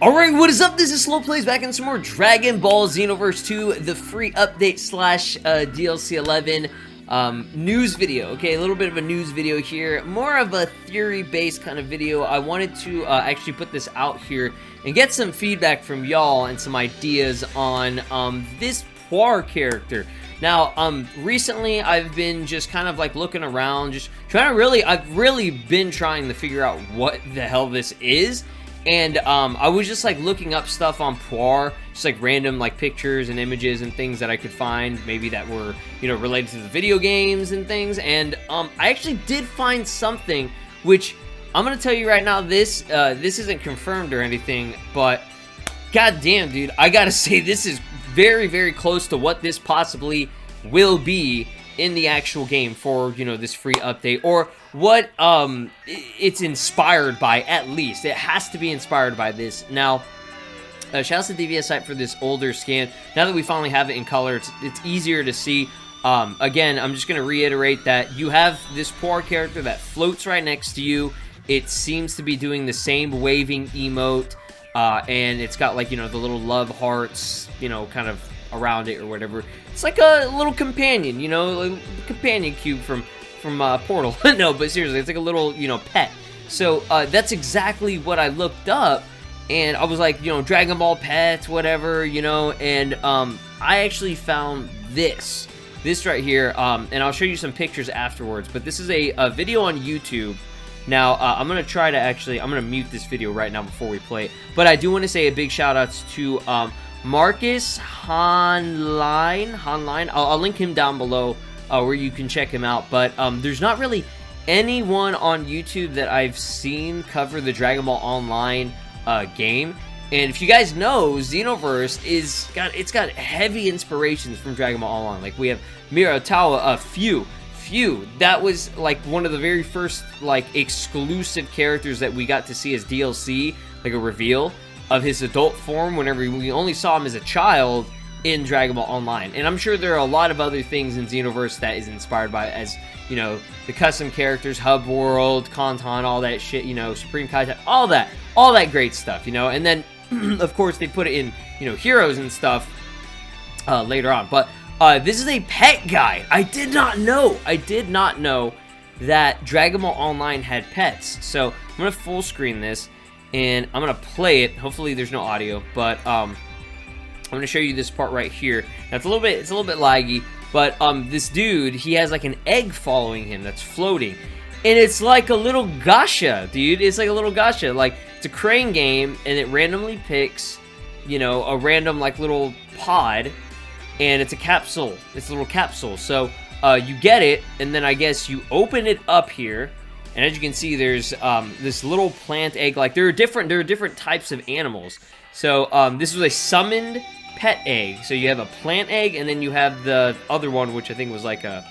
Alright, what is up? This is SLOplays back in some more Dragon Ball Xenoverse 2, the free update slash DLC 11 news video. Okay, a little bit of a news video here, more of a theory-based kind of video. I wanted to actually put this out here and get some feedback from y'all and some ideas on this Puar character. Now, recently I've been just kind of like looking around, just trying to I've really been trying to figure out what the hell this is. And I was just like looking up stuff on Puar, just like random like pictures and images and things that I could find, maybe that were, you know, related to the video games and things. And I actually did find something which I'm gonna tell you right now. This isn't confirmed or anything, but goddamn, dude, I gotta say this is very, very close to what this possibly will be in the actual game for, you know, this free update, or what it's inspired by. At least it has to be inspired by this. Now, shouts to DVS site for this older scan. Now that we finally have it in color, it's easier to see. Again, I'm just gonna reiterate that you have this Puar character that floats right next to you. It seems to be doing the same waving emote, and it's got, like, you know, the little love hearts, you know, kind of around it or whatever. It's like a little companion, you know, a companion cube from Portal. No, but seriously, it's like a little, you know, pet. So that's exactly what I looked up, and I was like, you know, Dragon Ball pets, whatever, you know. And I actually found this right here, and I'll show you some pictures afterwards. But this is a video on YouTube. Now, I'm going to try to actually, I'm going to mute this video right now before we play it. But I do want to say a big shout outs to Marcus Hanline. I'll link him down below where you can check him out. But there's not really anyone on YouTube that I've seen cover the Dragon Ball Online game. And if you guys know, Xenoverse it's got heavy inspirations from Dragon Ball Online. Like, we have Mirotawa, Few. That was like one of the very first like exclusive characters that we got to see as DLC, like a reveal of his adult form whenever we only saw him as a child in Dragon Ball Online. And I'm sure there are a lot of other things in Xenoverse that is inspired by, as you know, the custom characters, Hub World, Kantan, all that shit, you know, Supreme Kaitai, all that great stuff, you know. And then of course they put it in, you know, heroes and stuff later on. But this is a pet guide. I did not know that Dragon Ball Online had pets. So I'm gonna full screen this and I'm gonna play it. Hopefully there's no audio, but I'm gonna show you this part right here. Now it's a little bit laggy, but this dude, he has like an egg following him that's floating, and it's like a little gacha, dude. It's like a little gacha. Like, it's a crane game, and it randomly picks, you know, a random like little pod, and it's a capsule. It's a little capsule. So you get it, and then I guess you open it up here. And as you can see, there's this little plant egg. Like, there are different types of animals. So this was a summoned pet egg. So you have a plant egg, and then you have the other one, which I think was like a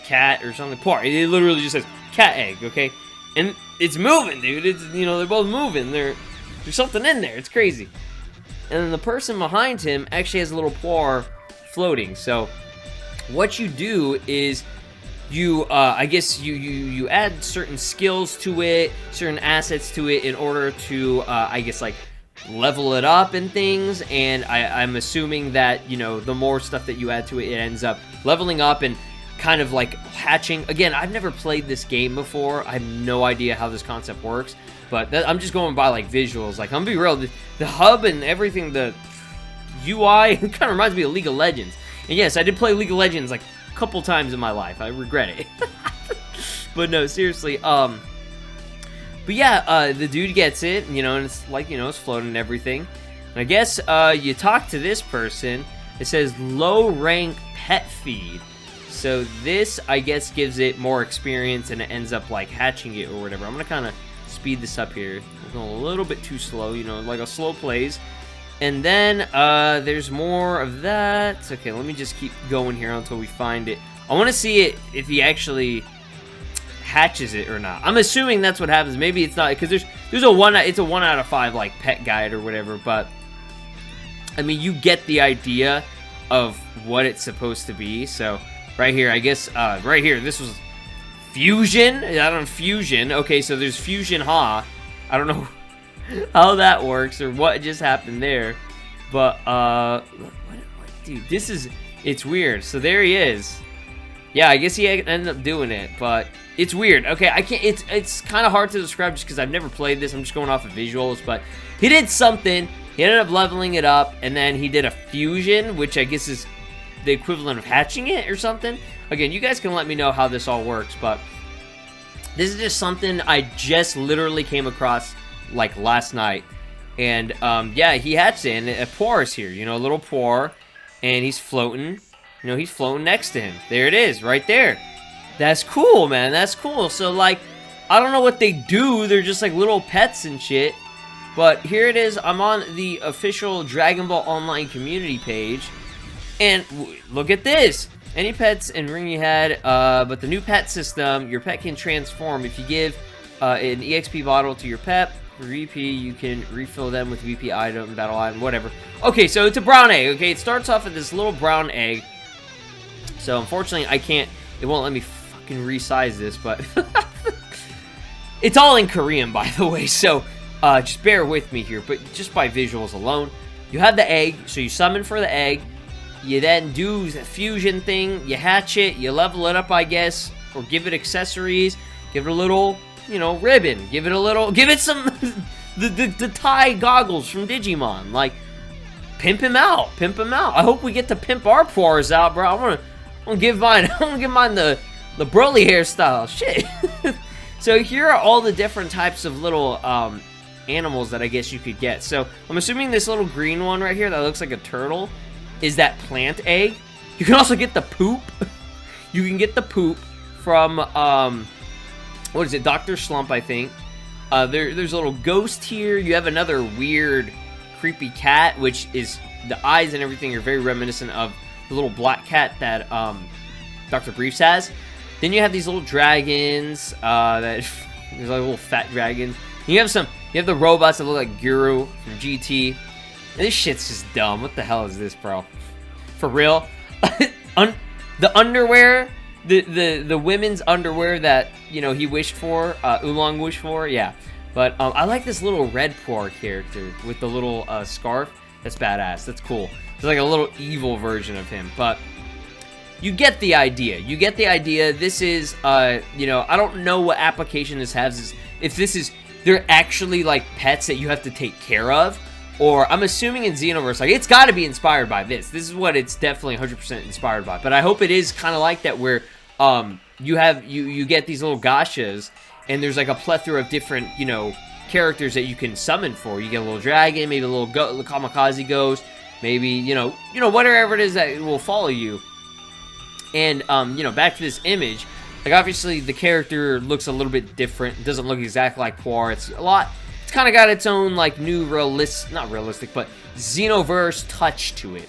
cat or something. It literally just says cat egg, okay? And it's moving, dude. It's, you know, they're both moving. There's something in there. It's crazy. And then the person behind him actually has a little Puar floating. So what you do is you I guess you add certain skills to it, certain assets to it, in order to I guess like level it up and things. And I'm assuming that, you know, the more stuff that you add to it, it ends up leveling up and kind of like hatching. Again, I've never played this game before. I have no idea how this concept works, but I'm just going by like visuals. Like, I'm gonna be real, the hub and everything, the UI kind of reminds me of League of Legends. And yes, I did play League of Legends like a couple times in my life. I regret it. But no, seriously, but yeah, the dude gets it, you know, and it's like, you know, it's floating and everything. And I guess you talk to this person. It says low rank pet feed. So this, I guess, gives it more experience, and it ends up like hatching it or whatever. I'm gonna kind of speed this up here. It's going a little bit too slow, you know, like a SLOplays. And then there's more of that. Okay, let me just keep going here until we find it. I want to see it if he actually hatches it or not. I'm assuming that's what happens. Maybe it's not, because there's a one. It's a 1 out of 5 like pet guide or whatever. But I mean, you get the idea of what it's supposed to be. So right here, I guess right here, this was Fusion? I don't know, Fusion. Okay, so there's Fusion Ha. I don't know how that works or what just happened there. But, dude, this is, it's weird. So there he is. Yeah, I guess he ended up doing it, but it's weird. Okay, I can't, it's kind of hard to describe just because I've never played this. I'm just going off of visuals, but he did something. He ended up leveling it up, and then he did a fusion, which I guess is the equivalent of hatching it or something. Again, you guys can let me know how this all works, but this is just something I just literally came across, like, last night. And, yeah, he hatched it, and Puar is here, you know, little Puar, and he's floating. You know, he's floating next to him. There it is, right there. That's cool, man. That's cool. So, like, I don't know what they do. They're just, like, little pets and shit. But here it is. I'm on the official Dragon Ball Online community page. And look at this. Any pets and ring you had, but the new pet system, your pet can transform. If you give an EXP bottle to your pet, for VP, you can refill them with VP item, battle item, whatever. Okay, so it's a brown egg, okay? It starts off with this little brown egg. So, unfortunately, I can't, it won't let me fucking resize this, but it's all in Korean, by the way, so just bear with me here, but just by visuals alone. You have the egg, so you summon for the egg. You then do the fusion thing, you hatch it, you level it up, I guess, or give it accessories, give it a little, you know, ribbon, give it some, the tie goggles from Digimon, like, pimp him out, I hope we get to pimp our Puars out, bro. I wanna give mine, the Broly hairstyle, shit. So here are all the different types of little, animals that I guess you could get. So, I'm assuming this little green one right here that looks like a turtle is that plant egg. You can also get the poop. You can get the poop from, what is it, Dr. Slump, I think. There's a little ghost here. You have another weird, creepy cat, which is, the eyes and everything are very reminiscent of the little black cat that, Dr. Briefs has. Then you have these little dragons, that, there's like little fat dragons. You have the robots that look like Guru from GT. And this shit's just dumb. What the hell is this, bro? For real? The underwear, the women's underwear that, you know, he wished for, Oolong wished for, yeah. But I like this little red Puar character with the little scarf. That's badass. That's cool. It's like a little evil version of him. But you get the idea. You get the idea. This is, you know, I don't know what application this has. If this is, they're actually like pets that you have to take care of. Or, I'm assuming in Xenoverse, like, it's got to be inspired by this. This is what it's definitely 100% inspired by. But I hope it is kind of like that, where you get these little gachas, and there's like a plethora of different, you know, characters that you can summon for. You get a little dragon, maybe a little kamikaze ghost, maybe, you know, whatever it is that will follow you. And, you know, back to this image, like, obviously the character looks a little bit different. It doesn't look exactly like Puar. It's kind of got its own, like, new not realistic, but Xenoverse touch to it,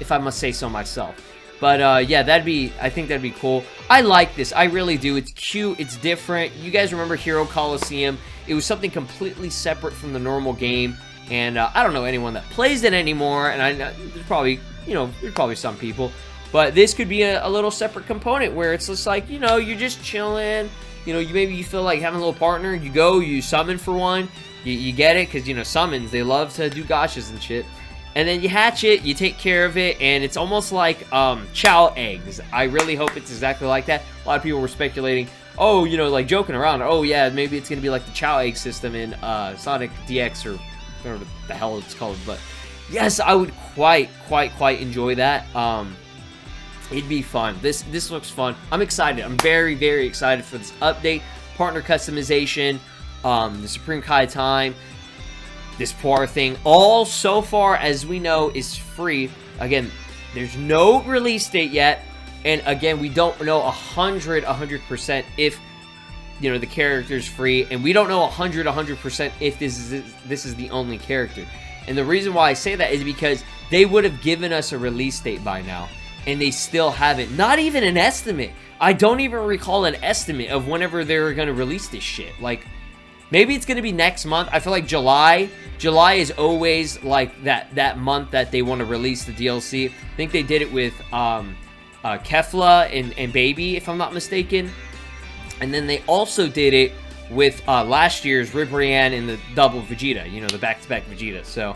if I must say so myself. But, yeah, I think that'd be cool. I like this. I really do. It's cute. It's different. You guys remember Hero Coliseum? It was something completely separate from the normal game, and I don't know anyone that plays it anymore, and there's probably, you know, there's probably some people, but this could be a little separate component where it's just like, you know, you're just chilling. You know, maybe you feel like having a little partner, you go, you summon for one, you get it, because, you know, summons, they love to do gachas and shit, and then you hatch it, you take care of it, and it's almost like, chow eggs. I really hope it's exactly like that. A lot of people were speculating, oh, you know, like, joking around, oh, yeah, maybe it's going to be like the chow egg system in, Sonic DX, or whatever the hell it's called, but, yes, I would quite enjoy that. It'd be fun. This looks fun. I'm excited. I'm very, very excited for this update. Partner customization, the Supreme Kai time, this Puar thing. All so far as we know is free. Again, there's no release date yet. And again, we don't know 100% if, you know, the character's free. And we don't know 100% if this is the only character. And the reason why I say that is because they would have given us a release date by now. And they still haven't. Not even an estimate. I don't even recall an estimate of whenever they're going to release this shit. Like, maybe it's going to be next month. I feel like July is always like that month that they want to release the DLC. I think they did it with Kefla and Baby, if I'm not mistaken. And then they also did it with last year's Ribrianne and the double Vegeta, you know, the back-to-back Vegeta. So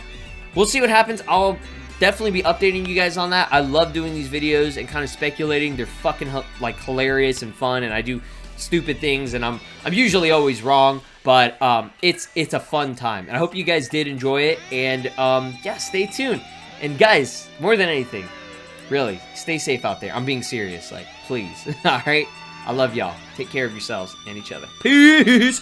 we'll see what happens. I'll definitely be updating you guys on that. I love doing these videos and kind of speculating. They're fucking like hilarious and fun, and I do stupid things, and I'm usually always wrong, but it's a fun time. And I hope you guys did enjoy it, and yeah, stay tuned. And guys, more than anything, really, stay safe out there. I'm being serious, like, please. All right? I love y'all. Take care of yourselves and each other. Peace.